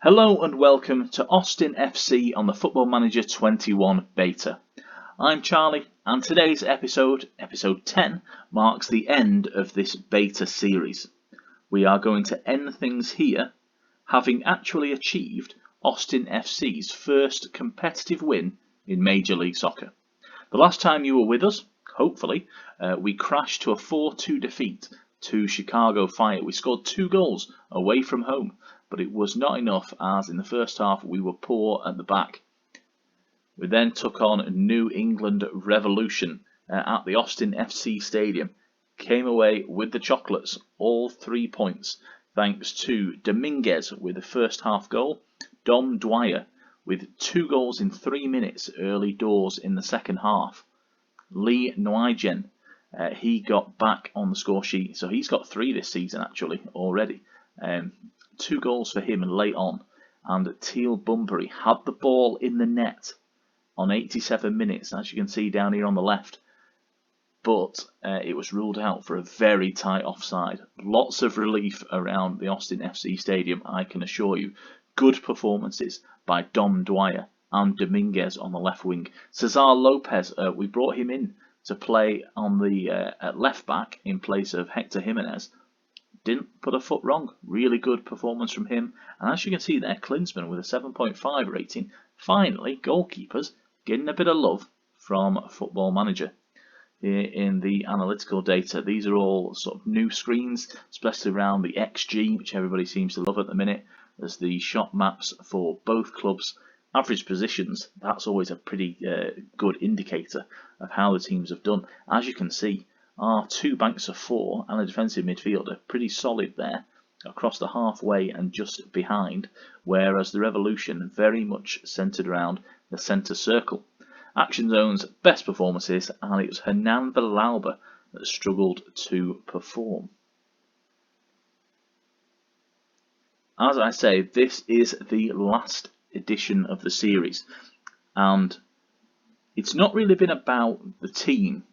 Hello and welcome to Austin FC on the Football Manager 21 beta. I'm Charlie and today's episode 10, marks the end of this beta series. We are going to end things here, having actually achieved Austin FC's first competitive win in Major League Soccer. The last time you were with us, hopefully, we crashed to a 4-2 defeat to Chicago Fire. We scored 2 goals away from home, but it was not enough as in the first half we were poor at the back. We then took on New England Revolution at the Austin FC Stadium. Came away with the chocolates, all 3 points, thanks to Dominguez with the first half goal, Dom Dwyer with 2 goals in 3 minutes early doors in the second half. Lee Nguyen, he got back on the score sheet, so he's got 3 this season actually already. 2 goals for him late on, and Teal Bunbury had the ball in the net on 87 minutes, as you can see down here on the left, but it was ruled out for a very tight offside. Lots of relief around the Austin FC Stadium, I can assure you. Good performances by Dom Dwyer and Dominguez on the left wing. Cesar Lopez, we brought him in to play on the at left back in place of Hector Jimenez. Didn't put a foot wrong. Really good performance from him. And as you can see there, Klinsmann with a 7.5 rating. Finally, goalkeepers getting a bit of love from Football Manager. Here in the analytical data, these are all sort of new screens, especially around the XG, which everybody seems to love at the minute. There's the shot maps for both clubs. Average positions, that's always a pretty good indicator of how the teams have done. As you can see, our 2 banks of 4 and a defensive midfielder pretty solid there across the halfway and just behind, whereas the Revolution very much centred around the centre circle. Action Zone's best performances, and it was Hernan Villalba that struggled to perform. As I say, this is the last edition of the series, and it's not really been about the team.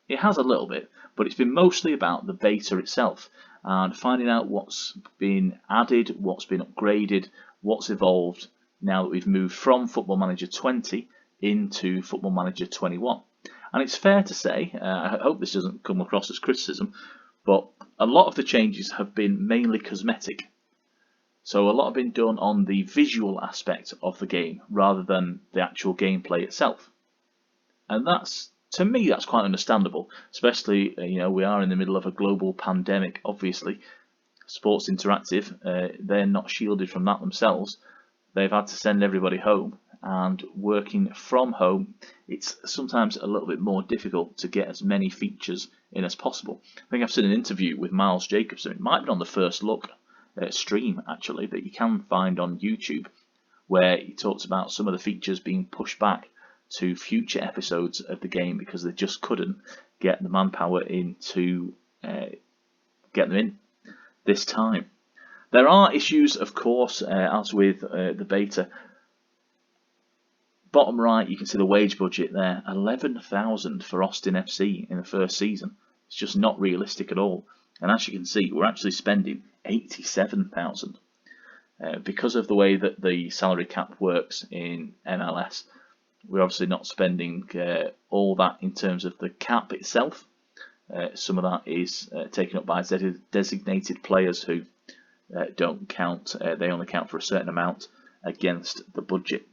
It has a little bit, but it's been mostly about the beta itself and finding out what's been added, what's been upgraded, what's evolved now that we've moved from Football Manager 20 into Football Manager 21. And it's fair to say, I hope this doesn't come across as criticism, but a lot of the changes have been mainly cosmetic. So a lot have been done on the visual aspect of the game rather than the actual gameplay itself. And to me, that's quite understandable, especially, we are in the middle of a global pandemic, obviously. Sports Interactive, they're not shielded from that themselves. They've had to send everybody home, and working from home, it's sometimes a little bit more difficult to get as many features in as possible. I think I've seen an interview with Miles Jacobson. It might have been on the First Look stream, actually, that you can find on YouTube, where he talks about some of the features being pushed back to future episodes of the game because they just couldn't get the manpower in to get them in this time. There are issues, of course, as with the beta. Bottom right, you can see the wage budget there, 11,000 for Austin FC in the first season. It's just not realistic at all. And as you can see, we're actually spending 87,000 because of the way that the salary cap works in MLS. We're obviously not spending all that in terms of the cap itself. Some of that is taken up by designated players who don't count. They only count for a certain amount against the budget.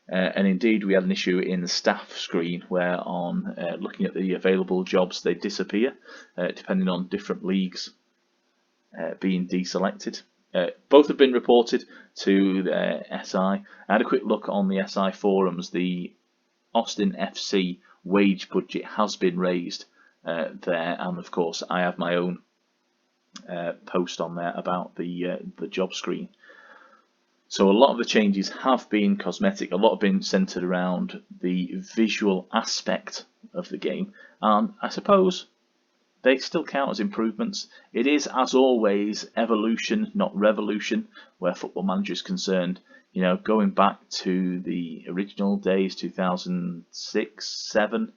And indeed, we had an issue in the staff screen where on looking at the available jobs, they disappear depending on different leagues being deselected. Both have been reported to the SI. I had a quick look on the SI forums. The Austin FC wage budget has been raised there, and of course I have my own post on there about the job screen. So a lot of the changes have been cosmetic. A lot have been centred around the visual aspect of the game, and I suppose they still count as improvements. It is, as always, evolution, not revolution, where Football Manager is concerned. Going back to the original days, 2006, 2007,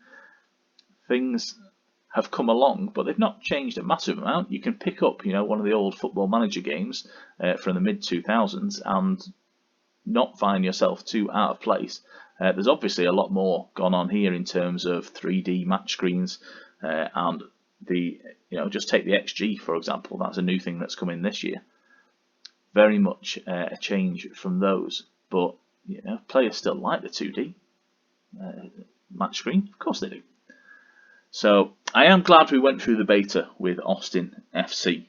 things have come along, but they've not changed a massive amount. You can pick up, one of the old Football Manager games from the mid-2000s and not find yourself too out of place. There's obviously a lot more gone on here in terms of 3D match screens and the, just take the XG, for example. That's a new thing that's come in this year. Very much a change from those, but players still like the 2D match screen. Of course they do. So I am glad we went through the beta with Austin FC.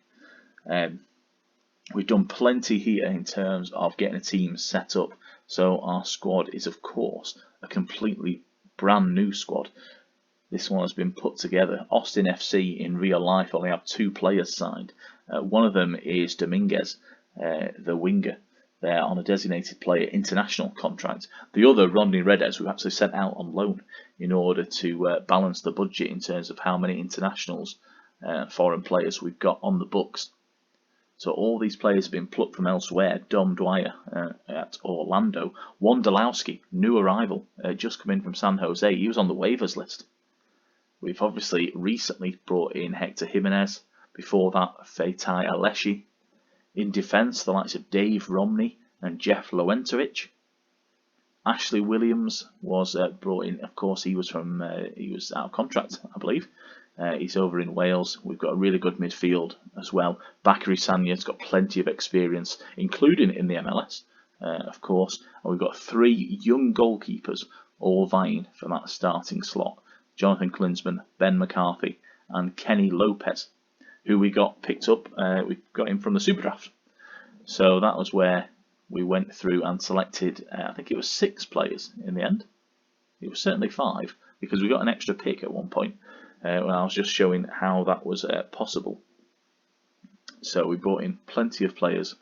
We've done plenty here in terms of getting a team set up. So our squad is, of course, a completely brand new squad. This one has been put together. Austin FC in real life only have 2 players signed. One of them is Dominguez, the winger. They're on a designated player international contract. The other, Rodney Redes, we've actually sent out on loan in order to balance the budget in terms of how many internationals, foreign players we've got on the books. So all these players have been plucked from elsewhere. Dom Dwyer at Orlando. Wondolowski, new arrival, just come in from San Jose. He was on the waivers list. We've obviously recently brought in Hector Jimenez. Before that, Fetai Aleshi. In defence, the likes of Dave Romney and Jeff Lowentovich. Ashley Williams was brought in. Of course, he was out of contract, I believe. He's over in Wales. We've got a really good midfield as well. Bakary Sanya's got plenty of experience, including in the MLS, of course. And we've got 3 young goalkeepers all vying for that starting slot. Jonathan Klinsmann, Ben McCarthy, and Kenny Lopez, who we got picked up. We got him from the Super Draft. So that was where we went through and selected, I think it was 6 players in the end. It was certainly 5, because we got an extra pick at one point. When I was just showing how that was possible. So we brought in plenty of players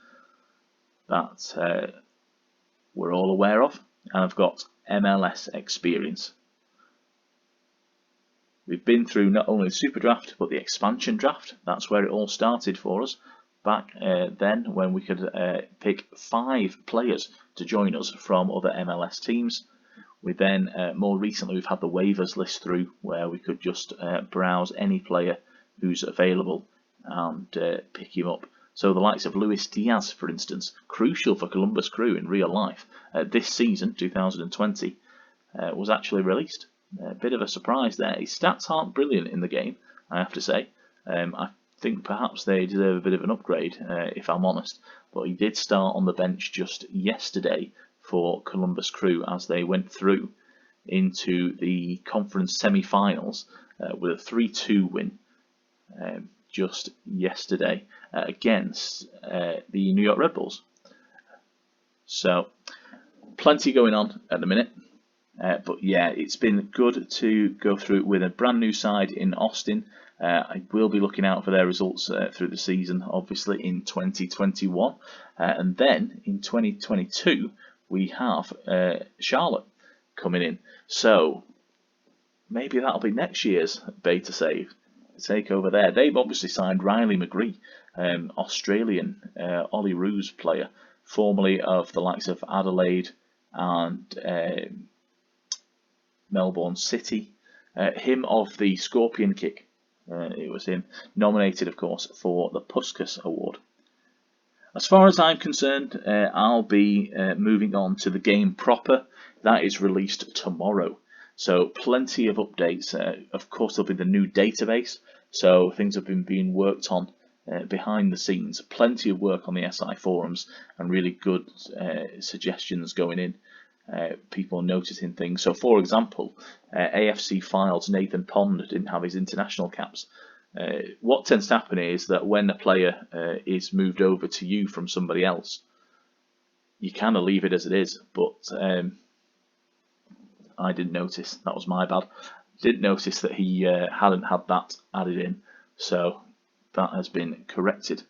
that we're all aware of and have got MLS experience. We've been through not only the Super Draft but the expansion draft. That's where it all started for us back then, when we could pick 5 players to join us from other MLS teams. We then, more recently, we've had the waivers list through, where we could just browse any player who's available and pick him up. So the likes of Luis Diaz, for instance, crucial for Columbus Crew in real life, this season, 2020, was actually released. A bit of a surprise there. His stats aren't brilliant in the game, I have to say. I think perhaps they deserve a bit of an upgrade, if I'm honest. But he did start on the bench just yesterday for Columbus Crew as they went through into the conference semi-finals with a 3-2 win just yesterday against the New York Red Bulls. So plenty going on at the minute. But yeah, it's been good to go through with a brand new side in Austin. I will be looking out for their results through the season, obviously in 2021. And then in 2022, we have Charlotte coming in. So maybe that'll be next year's beta takeover there. They've obviously signed Riley McGree, Australian Ollie Roos player, formerly of the likes of Adelaide and Melbourne City. Him of the Scorpion Kick. It was him. Nominated, of course, for the Puskas Award. As far as I'm concerned, I'll be moving on to the game proper. That is released tomorrow. So plenty of updates. Of course, there'll be the new database. So things have been being worked on behind the scenes. Plenty of work on the SI forums and really good suggestions going in. People noticing things. So, for example, AFC Files Nathan Pond didn't have his international caps. What tends to happen is that when a player is moved over to you from somebody else, you kind of leave it as it is. But I didn't notice. That was my bad. Didn't notice that he hadn't had that added in. So that has been corrected.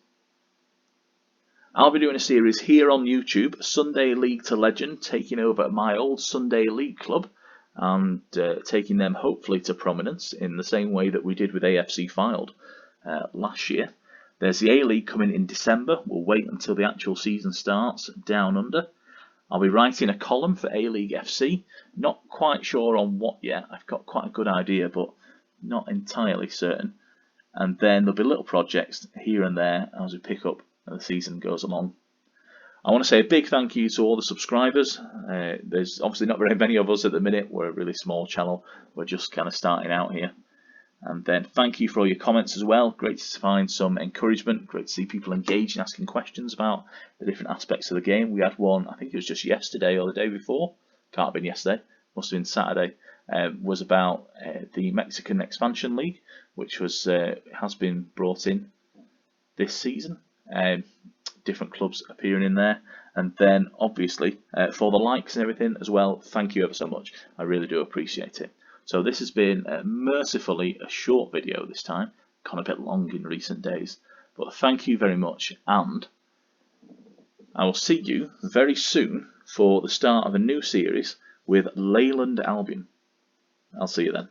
I'll be doing a series here on YouTube, Sunday League to Legend, taking over my old Sunday League club and taking them hopefully to prominence in the same way that we did with AFC Filed last year. There's the A-League coming in December. We'll wait until the actual season starts down under. I'll be writing a column for A-League FC. Not quite sure on what yet. I've got quite a good idea, but not entirely certain. And then there'll be little projects here and there as we pick up as the season goes along. I want to say a big thank you to all the subscribers. There's obviously not very many of us at the minute. We're a really small channel. We're just kind of starting out here. And then thank you for all your comments as well. Great to find some encouragement. Great to see people engaged and asking questions about the different aspects of the game. We had one, I think it was just yesterday or the day before. Can't have been yesterday. Must have been Saturday. Was about the Mexican Expansion League, which was has been brought in this season. Different clubs appearing in there. And then obviously for the likes and everything as well, thank you ever so much. I really do appreciate it. So this has been mercifully a short video this time, gone a bit long in recent days, but thank you very much, and I will see you very soon for the start of a new series with Leyland Albion. I'll see you then.